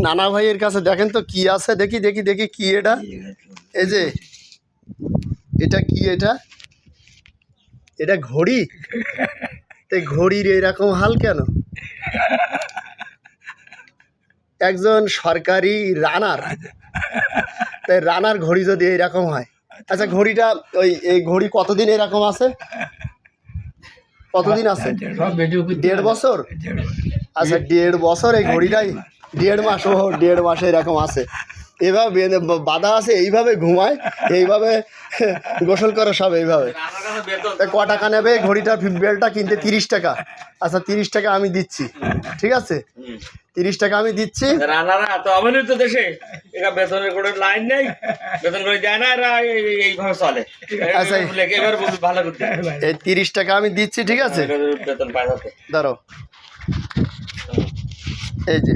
নানা ভাইয়ের কাছে দেখেন তো কি আছে, দেখি দেখি দেখি কি এটা। এই যে এটা কি, এটা এটা ঘড়ি। এই ঘড়ির এরকম হাল কেন? একজন সরকারি রানার, তাই রানার ঘড়ি যদি এরকম হয়। আচ্ছা ঘড়িটা ওই এই ঘড়ি কতদিন এরকম আছে? কতদিন আছে? 1.5 বছর। আচ্ছা 1.5 বছর এই ঘড়িটাই 1.5 মাস, ও 1.5 মাসে এরকম আছে। এভাবে বাধা আছে, এইভাবে ঘুমায়, এইভাবে গোসল করে সব এইভাবে। ক টাকা নেবে ঘড়িটার বেলটা কিনতে? 30 টাকা। আচ্ছা 30 টাকা আমি দিচ্ছি, ঠিক আছে 30 টাকা আমি দিচ্ছি। রানারা তো আমাদের তো দেশে এরা বেতনের কোনো লাইন নেই, বেতন করে যায় না, এরা এইভাবে চলে। আচ্ছা এবার ভালো করতে এই 30 টাকা আমি দিচ্ছি, ঠিক আছে বেতন পাঠাতে ধরো। এই যে